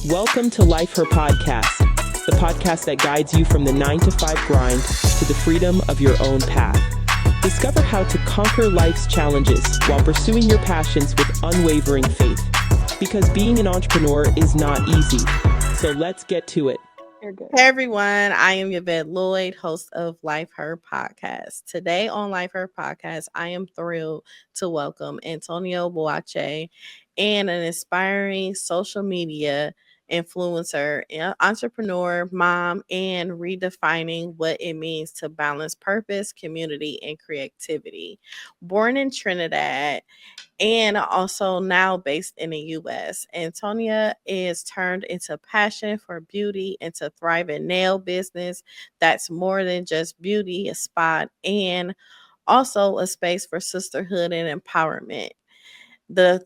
Welcome to Life Her Podcast, the podcast that guides you from the 9-to-5 grind to the freedom of your own path. Discover how to conquer life's challenges while pursuing your passions with unwavering faith. Because being an entrepreneur is not easy. So let's get to it. Hey everyone, I am Yvette Lloyd, host of Life Her Podcast. Today on Life Her Podcast, I am thrilled to welcome Antonia Boakye, and an inspiring social media influencer, entrepreneur, mom, and redefining what it means to balance purpose, community, and creativity. Born in Trinidad, and also now based in the US. Antonia is turned into passion for beauty, into thriving nail business that's more than just beauty, a spot, and also a space for sisterhood and empowerment.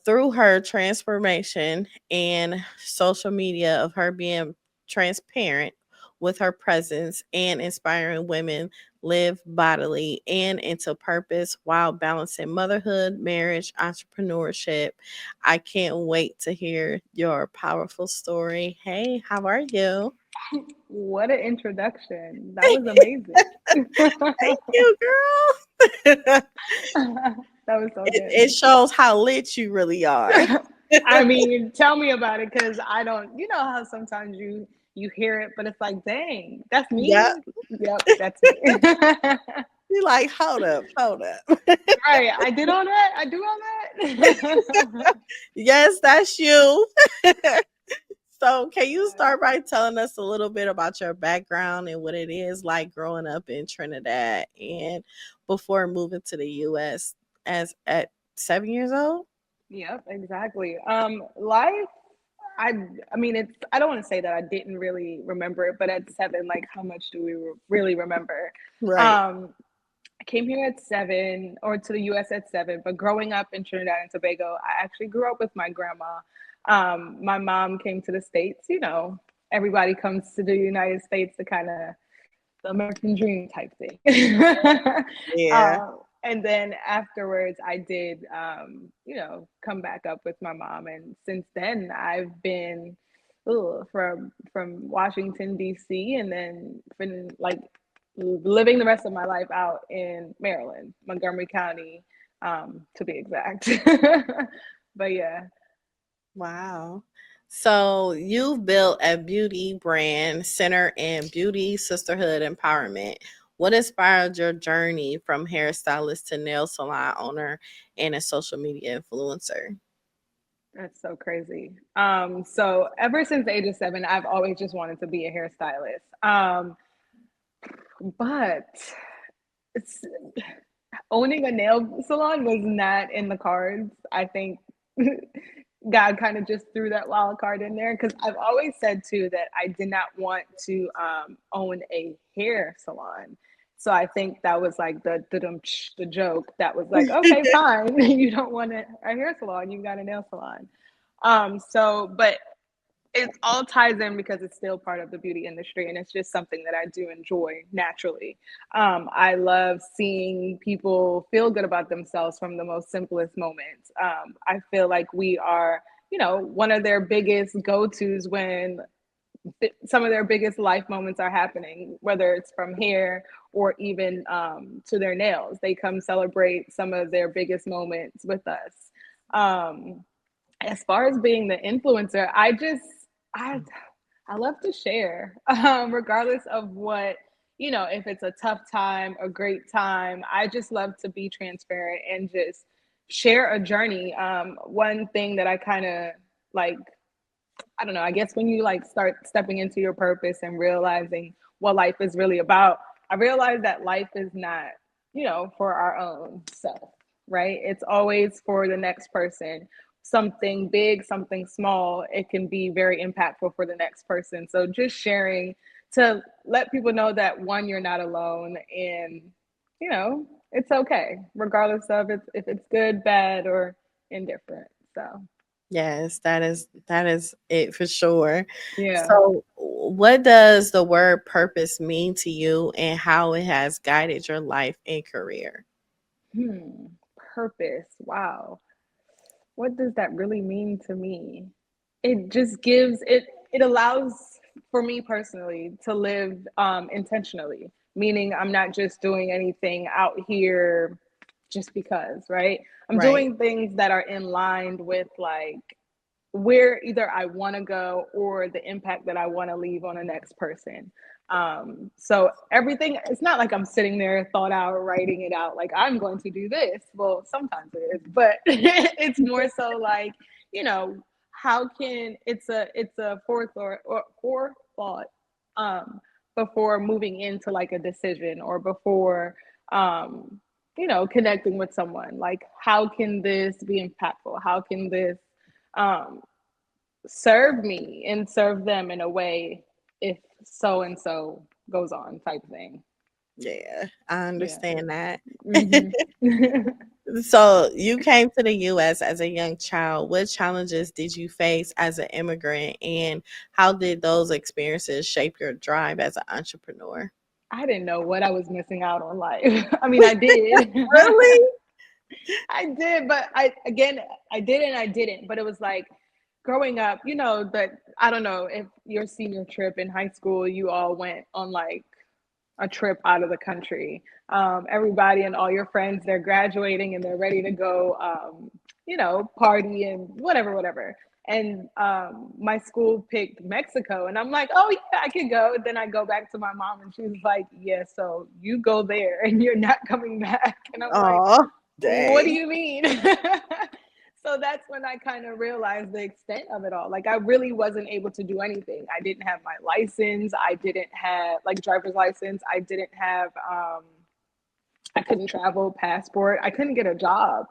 Through her transformation and social media of her being transparent with her presence and inspiring women live bodily and into purpose while balancing motherhood, marriage, entrepreneurship. I can't wait to hear your powerful story. Hey, how are you? What an introduction. That was amazing. Thank you, girl. That was so good. It shows how lit you really are. I mean, tell me about it, because I don't, you know how sometimes you hear it, but it's like, dang, that's me. Yep. Yep, that's me. You're like, hold up. Right, I did all that. I do all that. Yes, that's you. So can you start by telling us a little bit about your background and what it is like growing up in Trinidad and before moving to the US as at 7 years old? Yep, exactly. Life, I mean, it's, I don't want to say that I didn't really remember it, but at 7, like, how much do we really remember? Right. I came here at 7, or to the US at 7, but growing up in Trinidad and Tobago, I actually grew up with my grandma. My mom came to the States, you know, everybody comes to the United States to kind of the American dream type thing. Yeah. And then afterwards, I did, you know, come back up with my mom, and since then, I've been from Washington D.C. and then been like living the rest of my life out in Maryland, Montgomery County, to be exact. But yeah. Wow. So you've built a beauty brand centered in beauty, sisterhood, empowerment. What inspired your journey from hairstylist to nail salon owner and a social media influencer? That's so crazy. So ever since the age of 7, I've always just wanted to be a hairstylist. But it's, owning a nail salon was not in the cards. I think God kind of just threw that wild card in there, because I've always said too that I did not want to own a hair salon. So I think that was like the joke that was like, okay, fine, you don't want a hair salon, you got a nail salon. But it all ties in because it's still part of the beauty industry, and it's just something that I do enjoy naturally. I love seeing people feel good about themselves from the most simplest moments. I feel like we are, you know, one of their biggest go-tos when some of their biggest life moments are happening, whether it's from hair or even to their nails. They come celebrate some of their biggest moments with us. As far as being the influencer, I love to share, regardless of what, you know, if it's a tough time, a great time. I just love to be transparent and just share a journey. One thing that I kind of like, I don't know, I guess when you like start stepping into your purpose and realizing what life is really about, I realized that life is not, you know, for our own self, right? It's always for the next person. Something big, something small, it can be very impactful for the next person. So just sharing to let people know that, one, you're not alone, and, you know, it's okay, regardless of if it's good, bad, or indifferent. So Yes, that is it for sure. yeah. So what does the word purpose mean to you and how it has guided your life and career? Purpose. Wow. What does that really mean to me? It just gives it. it allows for me personally to live intentionally, meaning I'm not just doing anything out here just because, right? I'm Right. doing things that are in line with like where either I want to go or the impact that I want to leave on the next person. So everything, it's not like I'm sitting there thought out, writing it out, like I'm going to do this. Well, sometimes it is, but it's more so like, you know, how can it's a forethought before moving into like a decision or before connecting with someone. Like, how can this be impactful? How can this um, serve me and serve them in a way if so and so goes on type thing. Yeah, I Yeah. understand that. Hmm. So you came to the US as a young child. What challenges did you face as an immigrant, and how did those experiences shape your drive as an entrepreneur? I didn't know what I was missing out on life. I mean, I did. Really? I did, but I did and I didn't. But it was like growing up, that I don't know if your senior trip in high school, you all went on like a trip out of the country. Everybody and all your friends, they're graduating and they're ready to go, party and whatever. And my school picked Mexico, and I'm like, oh yeah, I could go. Then I go back to my mom, and she's like, yeah, so you go there, and you're not coming back. And I'm like, Oh, what do dang. you mean? So that's when I kind of realized the extent of it all. Like, I really wasn't able to do anything. I didn't have my license. I didn't have like driver's license. I didn't have, I couldn't travel, passport. I couldn't get a job.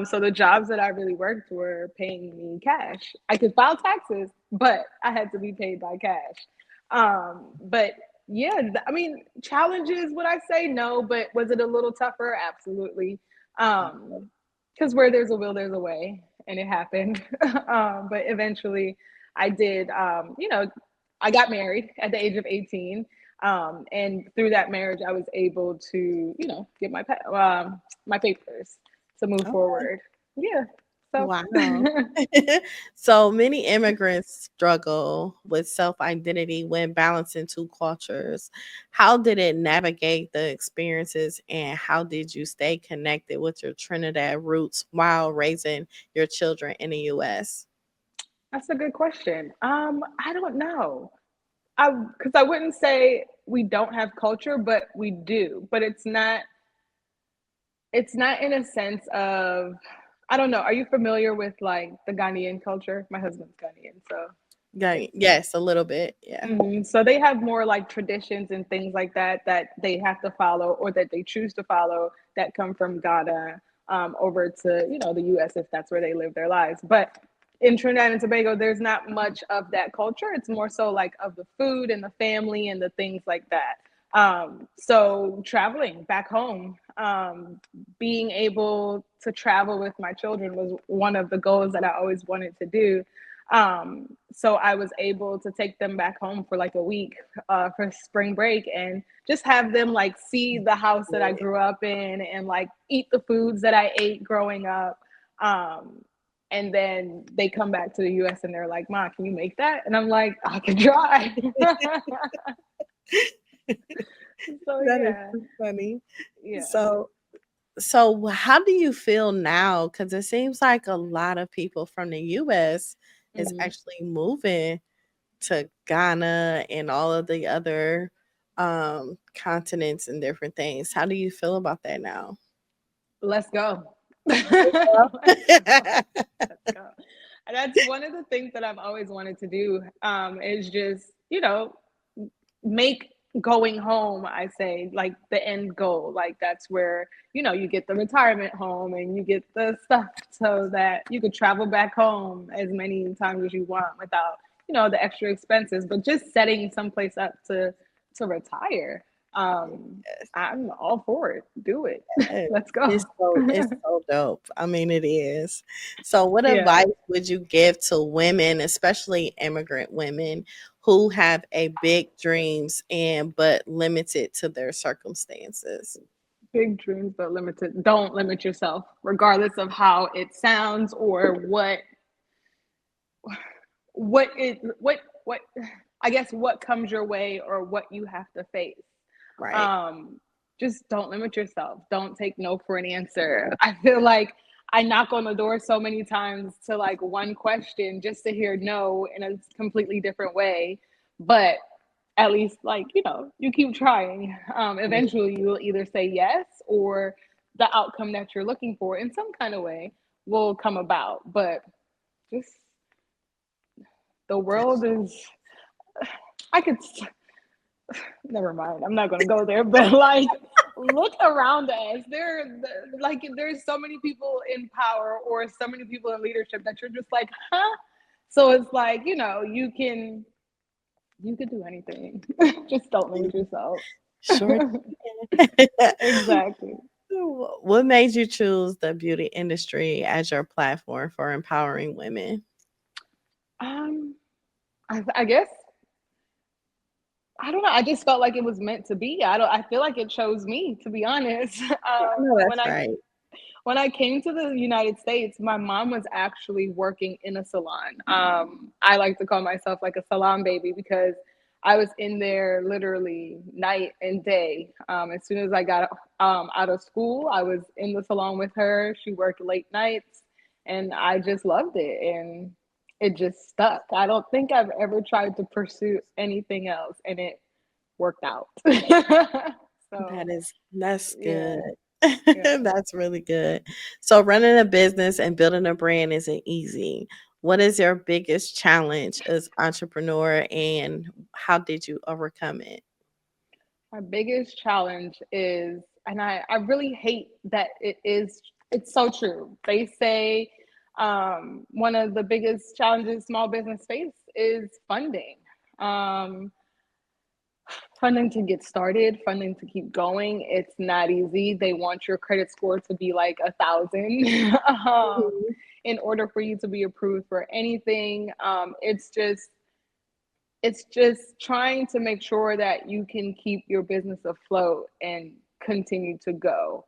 So the jobs that I really worked were paying me cash. I could file taxes, but I had to be paid by cash. But yeah, I mean, challenges, would I say? No, but was it a little tougher? Absolutely. Because where there's a will, there's a way, and it happened. But eventually, I did. I got married at the age of 18, and through that marriage, I was able to, get my papers to move Okay. forward. Yeah. So. Wow. So many immigrants struggle with self identity when balancing two cultures. How did it navigate the experiences, and how did you stay connected with your Trinidad roots while raising your children in the US? That's a good question. I don't know. Because I wouldn't say we don't have culture, but we do. But it's not in a sense of, I don't know. Are you familiar with like the Ghanaian culture? My husband's Ghanaian, so Yeah, it's yes, a little bit. Yeah. so they have more like traditions and things like that that they have to follow or that they choose to follow that come from Ghana over to the U.S. if that's where they live their lives. But in Trinidad and Tobago, there's not much of that culture. It's more so like of the food and the family and the things like that. So traveling back home, being able to travel with my children was one of the goals that I always wanted to do. So I was able to take them back home for like a week for spring break and just have them like see the house that I grew up in and like eat the foods that I ate growing up. And then they come back to the US and they're like, Ma, can you make that? And I'm like, I can try. So That is yeah, too funny. yeah. So how do you feel now? Because it seems like a lot of people from the US is Hmm. actually moving to Ghana and all of the other continents and different things. How do you feel about that now? Let's go. Let's go. Let's go. And that's one of the things that I've always wanted to do, is just, make going home, I say, like the end goal. Like that's where, you get the retirement home and you get the stuff so that you could travel back home as many times as you want without, the extra expenses, but just setting someplace up to retire. I'm all for it. Do it. Yes, Let's go. it's so dope. I mean, it is. So, what Yeah. advice would you give to women, especially immigrant women, who have a big dreams and but limited to their circumstances? Big dreams, but limited. Don't limit yourself, regardless of how it sounds or what what I guess what comes your way or what you have to face. Right. Just don't limit yourself. Don't take no for an answer. I feel like I knock on the door so many times to like one question just to hear no in a completely different way. But at least, like, you keep trying. Eventually you will either say yes, or the outcome that you're looking for in some kind of way will come about. But just the world is, I could, never mind. I'm not going to go there, but like, look around us. There's so many people in power or so many people in leadership that you're just like, huh? So it's like, you could do anything. Just don't limit yourself. Sure. Exactly. What made you choose the beauty industry as your platform for empowering women? I guess, I don't know. I just felt like it was meant to be. I feel like it chose me, to be honest. No, When that's I right. when I came to the United States, my mom was actually working in a salon. I like to call myself like a salon baby because I was in there literally night and day. As soon as I got out of school, I was in the salon with her. She worked late nights, and I just loved it. And it just stuck. I don't think I've ever tried to pursue anything else, and it worked out. So, That's good. yeah, yeah. That's really good. So running a business and building a brand isn't easy. What is your biggest challenge as entrepreneur and how did you overcome it? My biggest challenge is, and I really hate that it's so true. They say one of the biggest challenges small business face is funding. Um, Funding to get started, funding to keep going. It's not easy. They want your credit score to be like 1,000 Mhm. in order for you to be approved for anything. It's just trying to make sure that you can keep your business afloat and continue to go,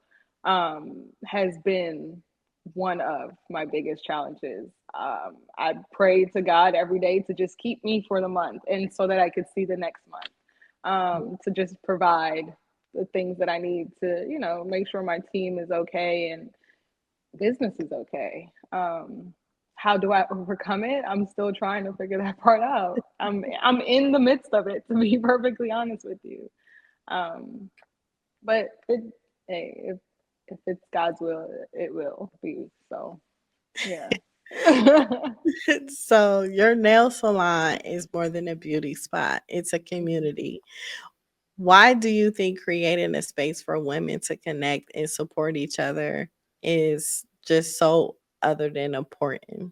has been one of my biggest challenges. I pray to God every day to just keep me for the month and so that I could see the next month, to just provide the things that I need to, make sure my team is okay and business is okay. How do I overcome it? I'm still trying to figure that part out. I'm in the midst of it, to be perfectly honest with you. Um, but if it's God's will, it will be. So yeah. So your nail salon is more than a beauty spot. It's a community. Why do you think creating a space for women to connect and support each other is just so other than important?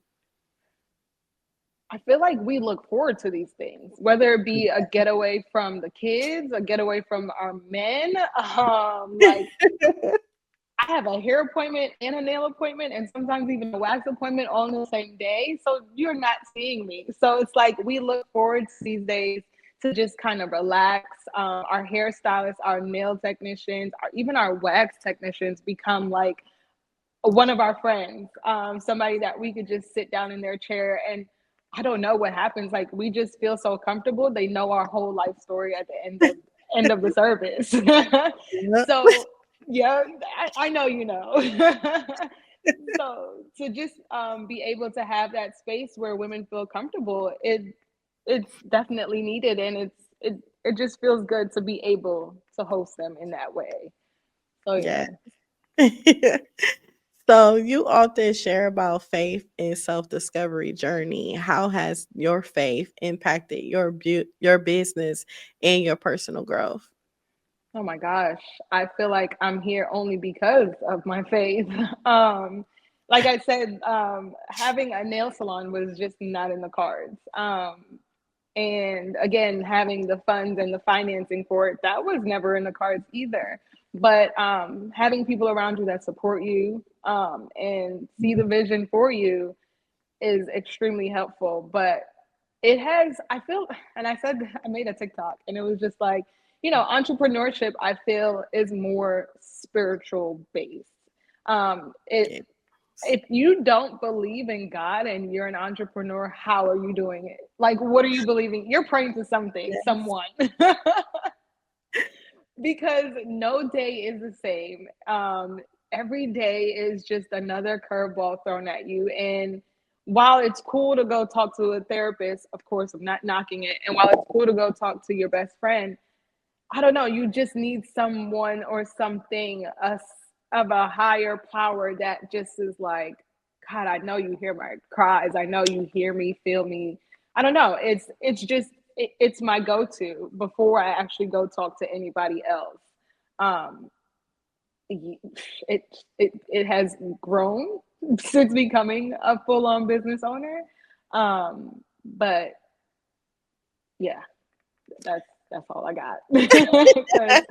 I feel like we look forward to these things, whether it be a getaway from the kids, a getaway from our men. Like, I have a hair appointment and a nail appointment, and sometimes even a wax appointment all in the same day. So you're not seeing me. So it's like we look forward to these days to just kind of relax. Our hairstylists, our nail technicians, even our wax technicians become like one of our friends, somebody that we could just sit down in their chair and I don't know what happens. Like we just feel so comfortable. They know our whole life story at the end of the service. Yep. So yeah, I know you know. So to just be able to have that space where women feel comfortable, it's definitely needed, and it just feels good to be able to host them in that way. So Yeah. yeah. So you often share about faith and self-discovery journey. How has your faith impacted your business and your personal growth? Oh my gosh, I feel like I'm here only because of my faith. Like I said, having a nail salon was just not in the cards. And again, having the funds and the financing for it, that was never in the cards either. But having people around you that support you, and see the vision for you is extremely helpful. But it has, I feel, and I made a TikTok and it was just like, entrepreneurship, I feel, is more spiritual based. It Yeah. if you don't believe in God and you're an entrepreneur, how are you doing it? Like, what are you believing? You're praying to something, Yes. someone. Because no day is the same. Every day is just another curveball thrown at you. And while it's cool to go talk to a therapist, of course, I'm not knocking it. And while it's cool to go talk to your best friend, I don't know, you just need someone or something of a higher power that just is like, God, I know you hear my cries. I know you hear me, feel me. I don't know. It's just it's my go-to before I actually go talk to anybody else. Um, it has grown since becoming a full-on business owner. But yeah, that's all I got. Because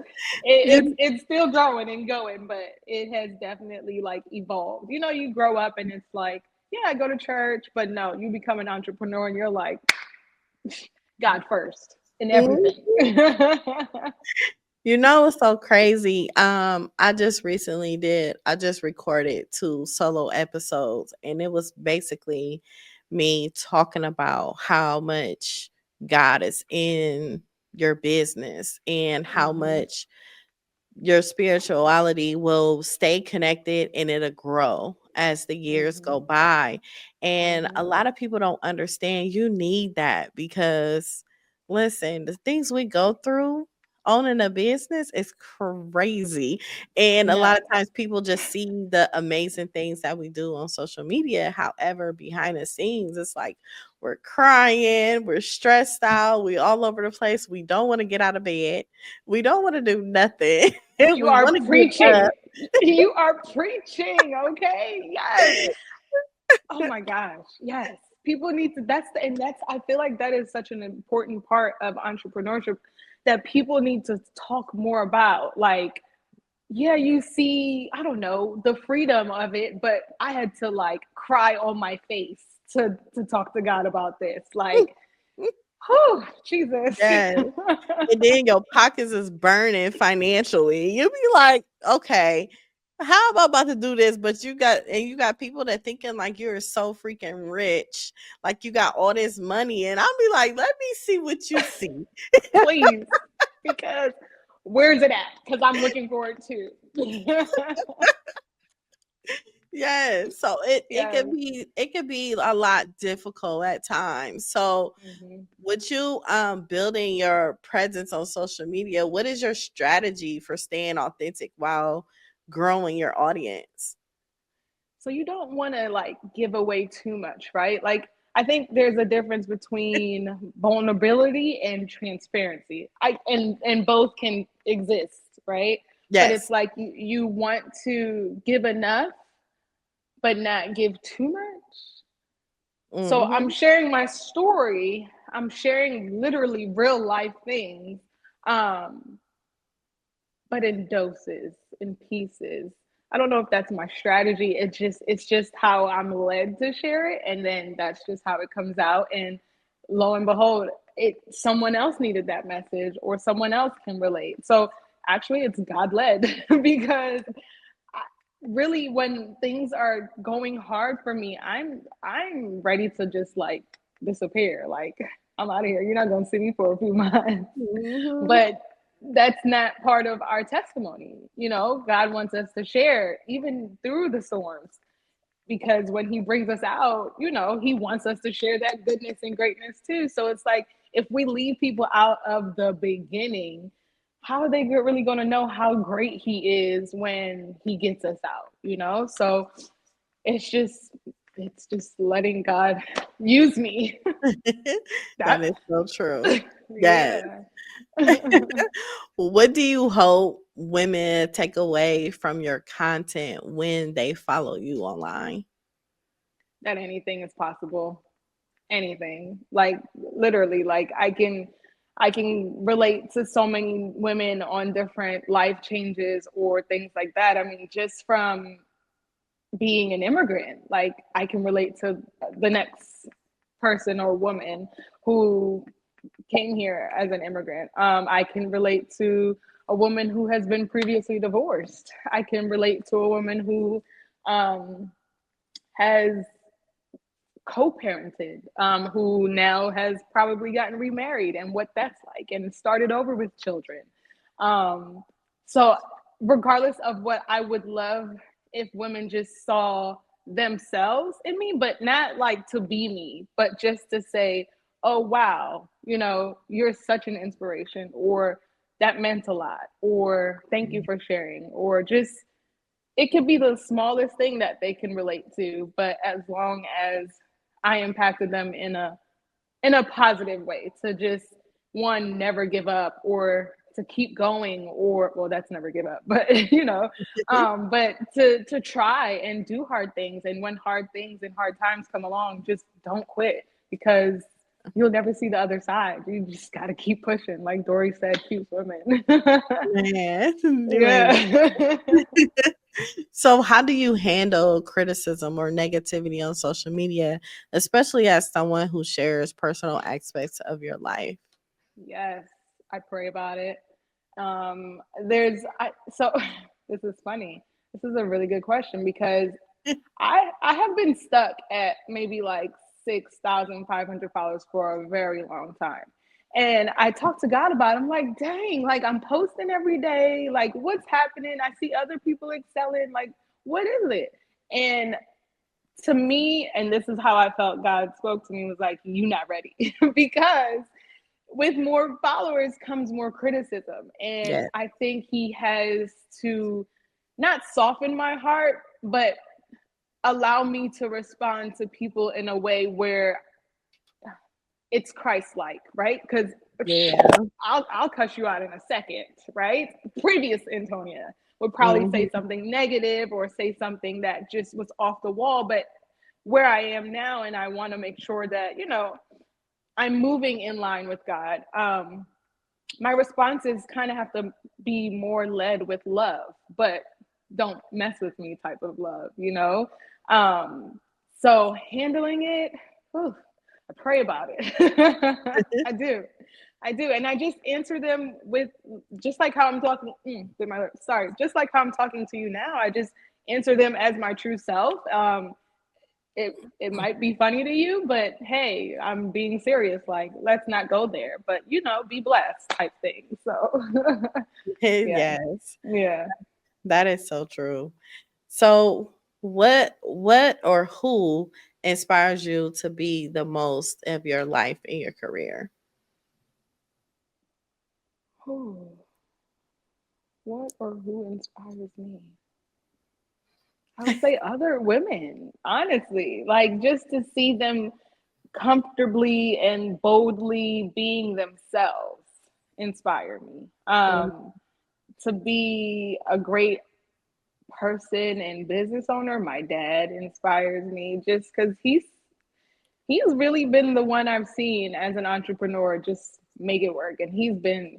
it's still growing and going, but it has definitely like evolved. You know, you grow up and it's like, yeah, I go to church, but no, you become an entrepreneur and you're like, God first in everything. You know, it's so crazy. I just recorded 2 solo episodes, and it was basically me talking about how much God is in your business and how Mhm. much your spirituality will stay connected and it'll grow as the years go Mhm. by. And a Mhm. lot of people don't understand you need that because, listen, the things we go through owning a business is crazy. And a lot Yeah. of times people just see the amazing things that we do on social media. However, behind the scenes, it's like we're crying, we're stressed out, we all over the place. We don't want to get out of bed. We don't want to do nothing. You We are want to give preaching. up. You are preaching. Okay. Yes. Oh my gosh. Yes. People need to, I feel like that is such an important part of entrepreneurship that people need to talk more about. Like, yeah, you see, I don't know, the freedom of it, but I had to like cry on my face to talk to God about this. Like, oh, Jesus. Yes. And then your pockets is burning financially. You be like, okay, how am I about to do this? But you got people that thinking like you're so freaking rich, like you got all this money, and I'll be like, let me see what you see. Please, because where's it at? Because I'm looking forward to. Yes. So it Yes. can be a lot difficult at times. So Mhm. with you building your presence on social media, what is your strategy for staying authentic while growing your audience? So you don't want to like give away too much, right? Like I think there's a difference between vulnerability and transparency. And both can exist, right? But it's Yes. like you want to give enough but not give too much. So I'm Mhm. sharing my story. I'm sharing literally real life things. Um, but in doses, in pieces. I don't know if that's my strategy. It's just how I'm led to share it, and then that's just how it comes out. And lo and behold, it someone else needed that message, or someone else can relate. So actually, it's God led because I, really, when things are going hard for me, I'm ready to just like disappear. Like I'm out of here. You're not gonna see me for a few months. Mhm. But that's not part of our testimony. You know, God wants us to share even through the storms because when he brings us out, you know, he wants us to share that goodness and greatness too. So it's like if we leave people out of the beginning, how are they really going to know how great he is when he gets us out, you know? So it's just it's just letting God use me. That That is so true. Yes. yeah. What do you hope women take away from your content when they follow you online? That anything is possible. Anything. Like literally, like I can relate to so many women on different life changes or things like that. I mean, just from being an immigrant, like I can relate to the next person or woman who came here as an immigrant. I can relate to a woman who has been previously divorced. I can relate to a woman who um, has co-parented, who now has probably gotten remarried and what that's like and started over with children. So regardless of what, I would love if women just saw themselves in me, but not like to be me, but just to say, oh wow, you know, you're such an inspiration, or that meant a lot, or thank you for sharing, or just, it could be the smallest thing that they can relate to, but as long as I impacted them in a positive way, to just, one, never give up, or to keep going, or, well, that's never give up, but you know, but to try and do hard things, and when hard things and hard times come along, just don't quit, because you'll never see the other side. You just got to keep pushing, like Dory said, keep swimming. Man, Yeah. so how do you handle criticism or negativity on social media, especially as someone who shares personal aspects of your life? Yes, I pray about it. So this is funny. This is a really good question, because I have been stuck at maybe like 6,500 followers for a very long time. And I talked to God about it. I'm like, dang, like I'm posting every day. Like, what's happening? I see other people excelling. Like, what is it? And to me, and this is how I felt God spoke to me, was like, you not ready. Because with more followers comes more criticism. And Yeah. I think he has to not soften my heart, but allow me to respond to people in a way where it's Christ-like, right? Because Yeah. I'll cuss you out in a second, right? Previous Antonia would probably Mhm. say something negative or say something that just was off the wall. But where I am now, and I want to make sure that, you know, I'm moving in line with God. My responses kind of have to be more led with love, but don't mess with me type of love, you know? So handling it, whew, I pray about it. I do. I do. And I just answer them with, just like how I'm talking, with my lips, sorry, just like how I'm talking to you now, I just answer them as my true self. It might be funny to you, but hey, I'm being serious. Like, let's not go there. But you know, be blessed type thing. So yeah. Yes, Yeah. that is so true. So, what or who inspires you to be the most of your life in your career? Who, what or who inspires me? I would say other women, honestly. Like, just to see them comfortably and boldly being themselves inspire me. Mm. To be a great person and business owner, my dad inspires me, just because he's really been the one I've seen as an entrepreneur just make it work. And he's been,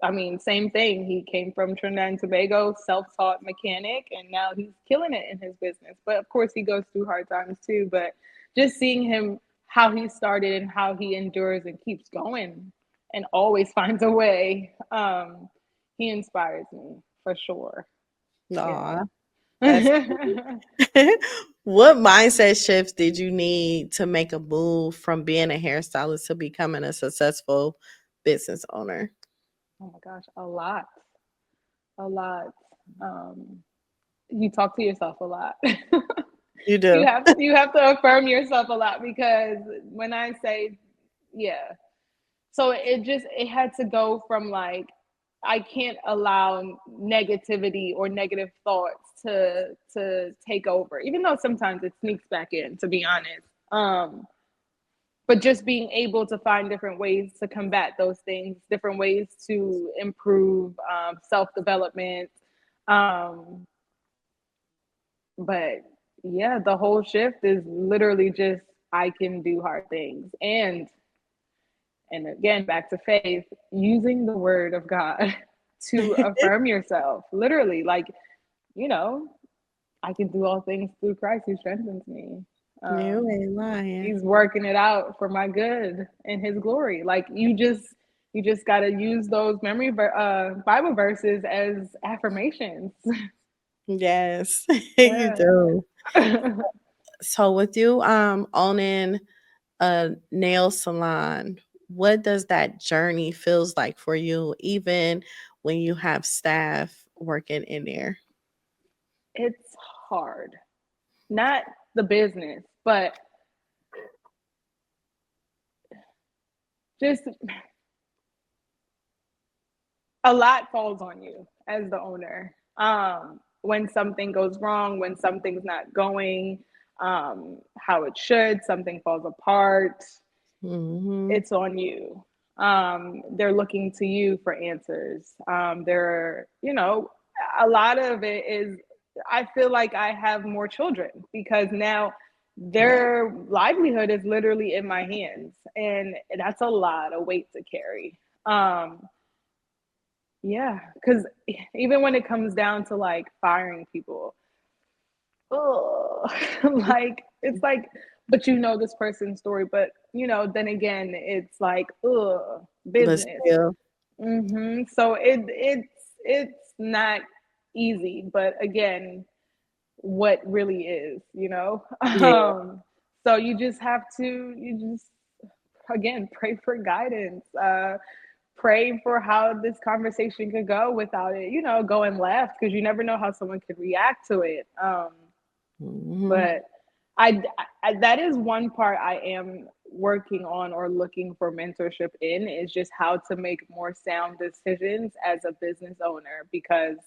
I mean, same thing. He came from Trinidad and Tobago, self-taught mechanic, and now he's killing it in his business. But of course, he goes through hard times too. But just seeing him, how he started and how he endures and keeps going and always finds a way, he inspires me for sure. Yeah. Aw, that's what mindset shifts did you need to make a move from being a hairstylist to becoming a successful business owner? Oh my gosh, a lot, a lot. Um, you talk to yourself a lot. You do. You have to affirm yourself a lot, because when I say, yeah, so it had to go from like, I can't allow negativity or negative thoughts to take over, even though sometimes it sneaks back in, to be honest. But just being able to find different ways to combat those things, different ways to improve, self-development. Um, but yeah, the whole shift is literally just, I can do hard things. And again, back to faith, using the word of God to affirm yourself. Literally, like, you know, I can do all things through Christ who strengthens me. You Um, ain't lying. he's working it out for my good and his glory. Like, you just got to use those Bible verses as affirmations. Yes, you Yeah. do. So with you owning a nail salon, what does that journey feels like for you, even when you have staff working in there? It's hard. Not the business, but just a lot falls on you as the owner. When something goes wrong, when something's not going how it should, something falls apart, Hmm. it's on you. They're looking to you for answers. A lot of it is, I feel like I have more children because now Yeah. their livelihood is literally in my hands, and that's a lot of weight to carry. Um, yeah, because even when it comes down to like firing people, oh, like it's like, but you know this person's story, but then again, it's like, But business. still, So it's not easy, but again, what really is, yeah, So you just again pray for guidance. Pray for how this conversation could go without it, going left, because you never know how someone could react to it. hmm, But that is one part I am working on or looking for mentorship in, is just how to make more sound decisions as a business owner, because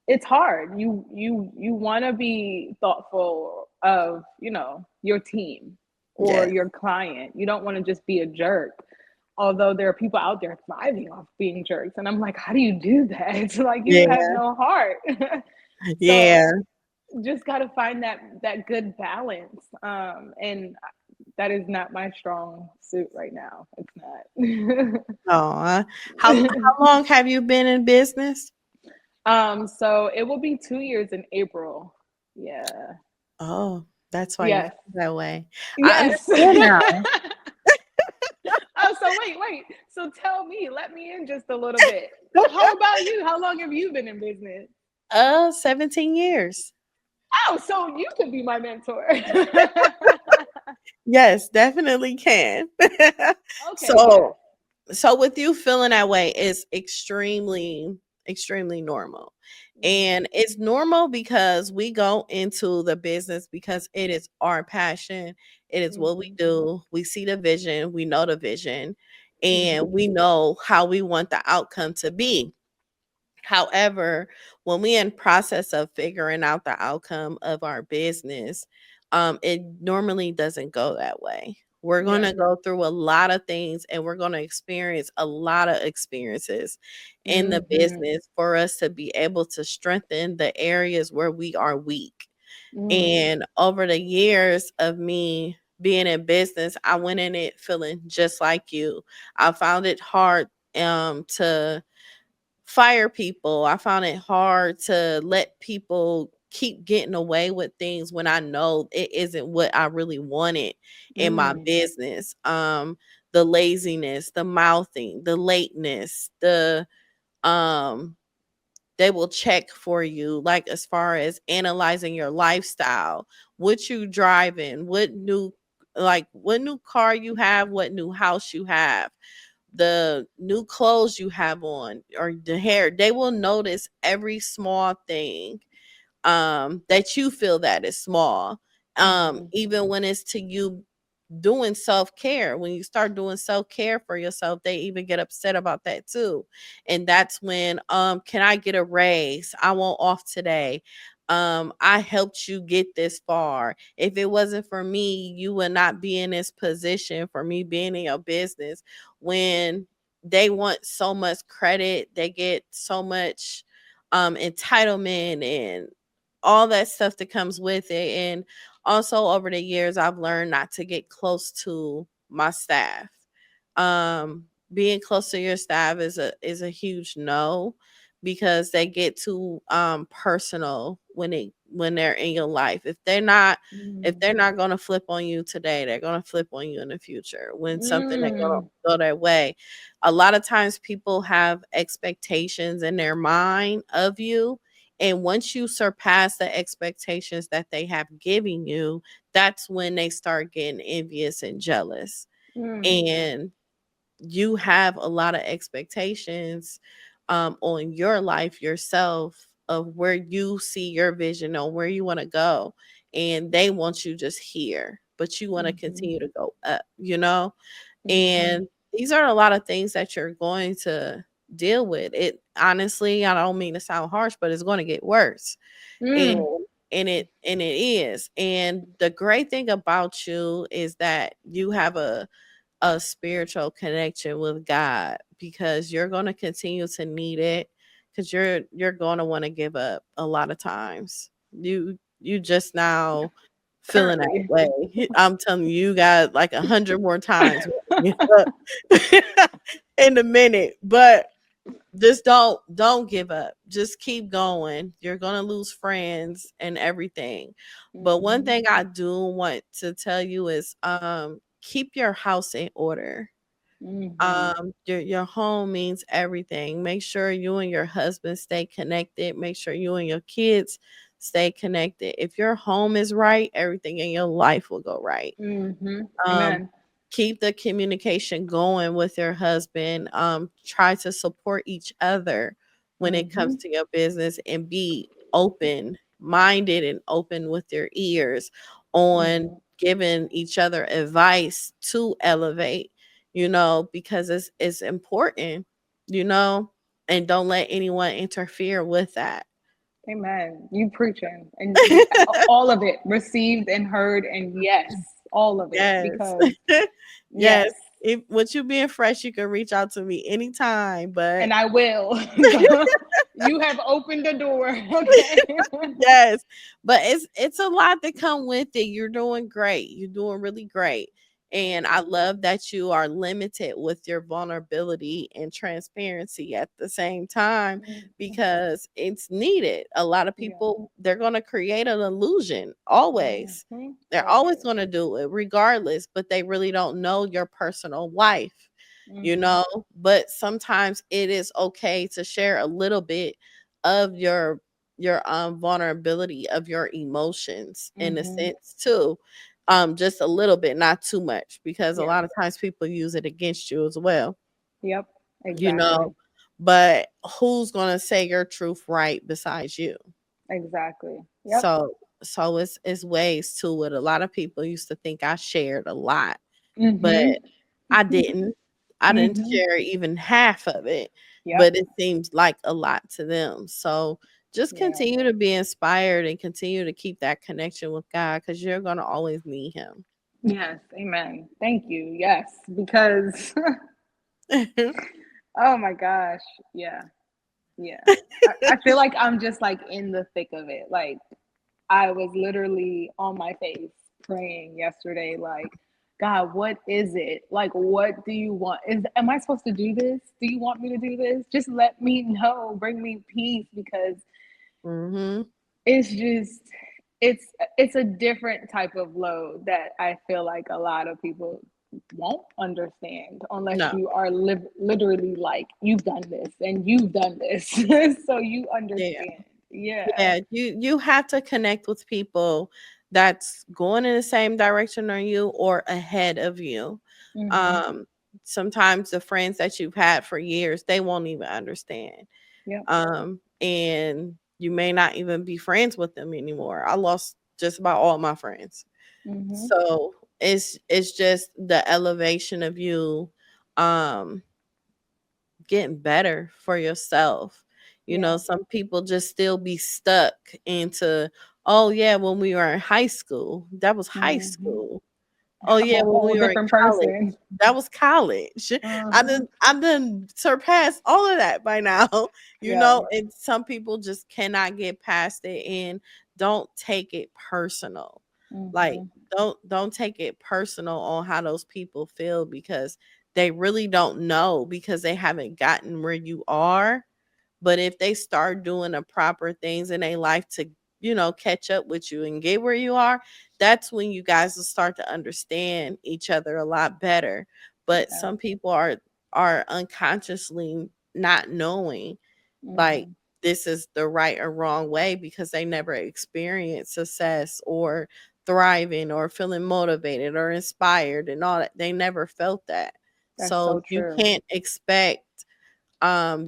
it's hard. You want to be thoughtful of, your team or yes, your client. You don't want to just be a jerk. Although there are people out there thriving off being jerks, and I'm like, how do you do that? It's like you have yeah, no heart. So yeah. just got to find that good balance. And that is not my strong suit right now. It's Oh, not. how long have you been in business? So it will be 2 years in April. Yeah. Oh, that's why you Yes. feel that way. I Yes. understand now. Oh, so wait. So tell me, let me in just a little bit. How about you? How long have you been in business? 17 years. Oh, so you could be my mentor. Yes, definitely can. Okay, So yes. with you feeling that way is extremely, extremely normal. Mhm. And it's normal because we go into the business because it is our passion. It is what we Mhm. do. We see the vision, we know the vision, and we Mhm. know how we want the outcome to be. However, when we in process of figuring out the outcome of our business, it normally doesn't go that way. We're going Yeah. to go through a lot of things and we're going to experience a lot of experiences in the Mhm. business for us to be able to strengthen the areas where we are weak. Mm. And over the years of me being in business, I went in it feeling just like you. I found it hard to fire people. I found it hard to let people keep getting away with things when I know it isn't what I really wanted in my Mm. business. The laziness, the mouthing, the lateness, um they will check for you, like as far as analyzing your lifestyle, what you driving, what new car you have, what new house you have, the new clothes you have on, or the hair. They will notice every small thing that you feel that is small. Mhm. Even when it's to you doing self-care. When you start doing self-care for yourself, they even get upset about that too. And that's when can I get a raise? I want off today. I helped you get this far. If it wasn't for me, you would not be in this position, for me being in your business. When they want so much credit, they get so much entitlement and all that stuff that comes with it. And also over the years, I've learned not to get close to my staff. Being close to your staff is a huge no, because they get too personal when they're in your life. If Mm. they're not gonna flip on you today, they're gonna flip on you in the future when something ain't gonna Mm. go their way. A lot of times people have expectations in their mind of you, And once you surpass the expectations that they have given you, that's when they start getting envious and jealous. Mm. And you have a lot of expectations on your life yourself of where you see your vision on where you want to go, and they want you just here, but you want to Mhm. continue to go up, you know. Mhm. And these are a lot of things that you're going to deal with. It honestly, I don't mean to sound harsh, but it's going to get worse. And Mm. and it is. And the great thing about you is that you have a spiritual connection with God, because you're going to continue to need it, because you're going to want to give up a lot of times. You just now feeling that Currently. way. I'm telling you, you got like 100 more times in a minute, but just don't give up. Just keep going. You're gonna lose friends and everything. But one Mhm. thing I do want to tell you is keep your house in order. Mhm. Your home means everything. Make sure you and your husband stay connected. Make sure you and your kids stay connected. If your home is right, everything in your life will go right. Mhm. um Amen. Keep the communication going with your husband. Try to support each other when it comes Mhm. to your business, and be open minded and open with your ears on Mhm. giving each other advice to elevate, because it's important, you know and don't let anyone interfere with that. Amen. You preaching, and all of it received and heard, and yes, all of it, Yes. because Yes. yes, If with you being fresh, you can reach out to me anytime. But and I will. You have opened the door. Okay. yes, but it's a lot that come with it. You're doing great. You're doing really great. And I love that you are limited with your vulnerability and transparency at the same time, Mhm. because it's needed. A lot of Yeah. people, they're going to create an illusion always. Mhm. They're always Always. going to do it regardless, but they really don't know your personal life, you Mhm. know? But sometimes it is okay to share a little bit of your vulnerability, of your emotions, in a Mhm. sense too. Just a little bit, not too much, because a Yes. lot of times people use it against you as well, Yep. you know Exactly. but who's going to say your truth right besides you? Exactly. Yep. So it's ways to it. A lot of people used to think I shared a lot, but Mhm. I didn't. I didn't Mhm. share even half of it, Yep. but it seems like a lot to them. So just Yeah. continue to be inspired and continue to keep that connection with God, because you're going to always need Him. Yes. Amen. Thank you. Yes. Because oh my gosh. Yeah. Yeah. I feel like I'm just like in the thick of it. Like I was literally on my face praying yesterday, like, God, what is it? Like, what do you want? Am I supposed to do this? Do you want me to do this? Just let me know. Bring me peace, because Hmm. it's just it's a different type of load that I feel like a lot of people won't understand unless No. you are literally like you've done this and you've done this, so you Yeah. understand. Yeah. Yeah. You have to connect with people that's going in the same direction on you or ahead of you. Mhm. Um, Sometimes the friends that you've had for years, they won't even understand. Yep. And you may not even be friends with them anymore. I lost just about all my friends. Mhm. So it's just the elevation of you um getting better for yourself. Yeah. Some people just still be stuck into, oh yeah, when we were in high school, that was high Mhm. school. Oh I'm yeah, a when whole we were in different college, person. that was college. Uh-huh. I done surpassed all of that by now, Yeah. and some people just cannot get past it, and don't take it personal. Like, Mhm. don't take it personal on how those people feel, because they really don't know, because they haven't gotten where you are. But if they start doing the proper things in their life to, catch up with you and get where you are, that's when you guys will start to understand each other a lot better. But Yeah. some people are unconsciously not knowing, like, Mhm. this is the right or wrong way because they never experienced success or thriving or feeling motivated or inspired and all that. They never felt that. That's So so you true. can't expect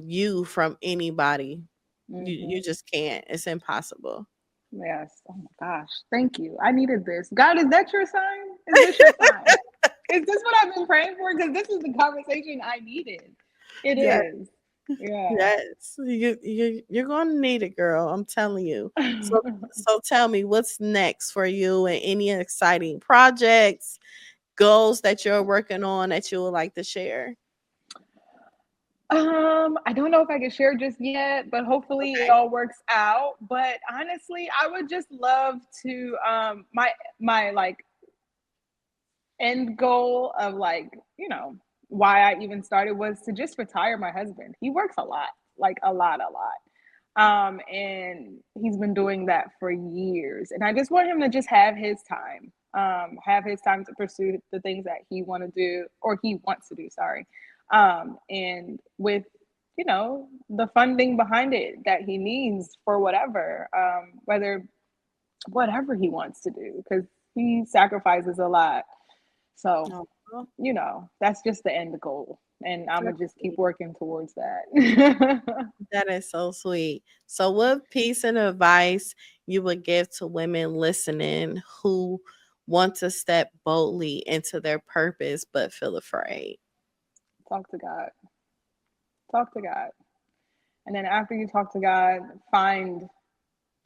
you from anybody. You Hmm. just can't. It's impossible. Yes. Oh my gosh. Thank you. I needed this. God, is that your sign? Is this your sign? Is this what I've been praying for? Because this is the conversation I needed. It Yeah. is. Yeah. Yes. You're gonna need it, girl. I'm telling you. So tell me what's next for you and any exciting projects, goals that you're working on that you would like to share. I don't know if I can share just yet, but hopefully it Okay. all works out. But honestly, I would just love to my like end goal of like, why I even started was to just retire my husband. He works a lot, like a lot, a lot. And he's been doing that for years. And I just want him to just have his time to pursue the things that he want to do or he wants to do, sorry. And with, the funding behind it that he needs for whatever, whatever he wants to do, because he sacrifices a lot. So, Oh, that's just the end goal. And I'm that's gonna just keep sweet. working towards that. That is so sweet. So, what piece of advice you would give to women listening who want to step boldly into their purpose but feel afraid? Talk to God. Talk to God. And then after you talk to God, find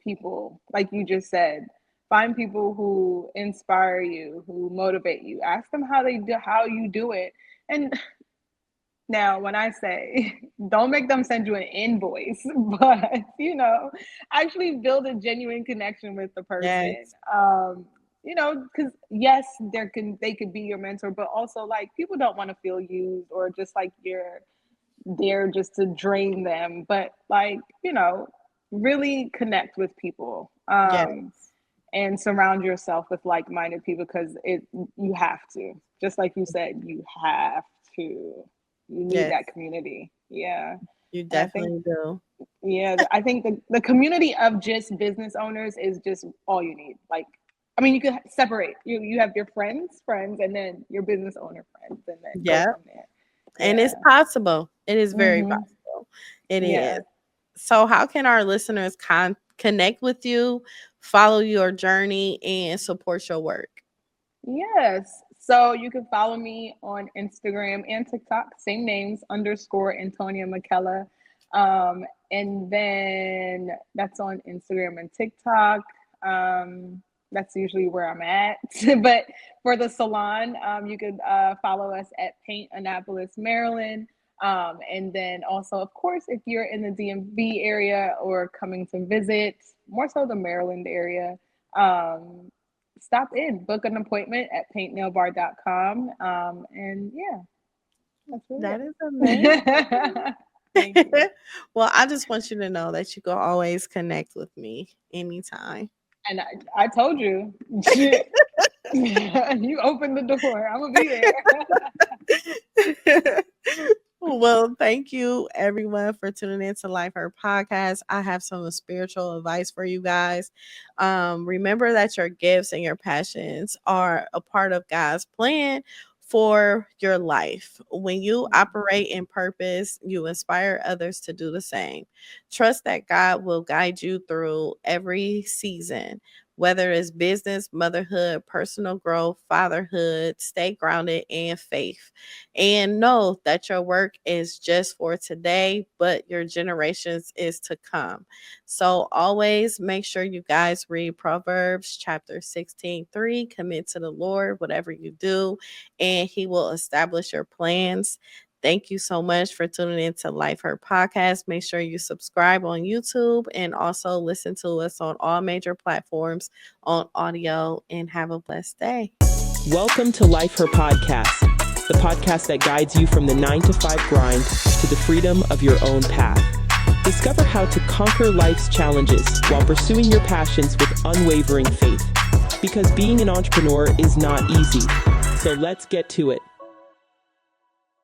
people, like you just said, find people who inspire you, who motivate you. Ask them how you do it. And now, when I say don't make them send you an invoice, but actually build a genuine connection with the person. Yes. Because yes, they could be your mentor, but also like people don't want to feel used or just like you're there just to drain them. But like, really connect with people. Yes. And surround yourself with like-minded people because you have to. Just like you said, you have to. You need Yes. that community. Yeah. You And I think, definitely do. yeah, I think the community of just business owners is just all you need. Like, I mean, you could separate. You have your friends, and then your business owner friends, and then go Yeah. from there. And it's Yeah. possible. It is very Mm-hmm. possible. It is. Yeah. So, how can our listeners connect with you, follow your journey, and support your work? Yes. So you can follow me on Instagram and TikTok, same names, _ Antonia Boakye. And then that's on Instagram and TikTok. That's usually where I'm at. But for the salon, you could follow us at Paint Annapolis, Maryland. And then also, of course, if you're in the DMV area or coming to visit, more so the Maryland area, stop in, book an appointment at paintnailbar.com. And yeah, that's really That is amazing. it. Thank you. Well, I just want you to know that you can always connect with me anytime. And I told you, you opened the door. I'm gonna be there. Well, thank you everyone for tuning in to Life Her podcast. I have some spiritual advice for you guys. Remember that your gifts and your passions are a part of God's plan for your life. When you operate in purpose, you inspire others to do the same. Trust that God will guide you through every season. Whether it's business, motherhood, personal growth, fatherhood, stay grounded and faith. And know that your work is just for today, but your generations is to come. So always make sure you guys read Proverbs chapter 16:3. Commit to the Lord whatever you do, and He will establish your plans. Thank you so much for tuning in to Life Her podcast. Make sure you subscribe on YouTube and also listen to us on all major platforms on audio, and have a blessed day. Welcome to Life Her podcast, the podcast that guides you from the 9 to 5 grind to the freedom of your own path. Discover how to conquer life's challenges while pursuing your passions with unwavering faith. Because being an entrepreneur is not easy. So let's get to it.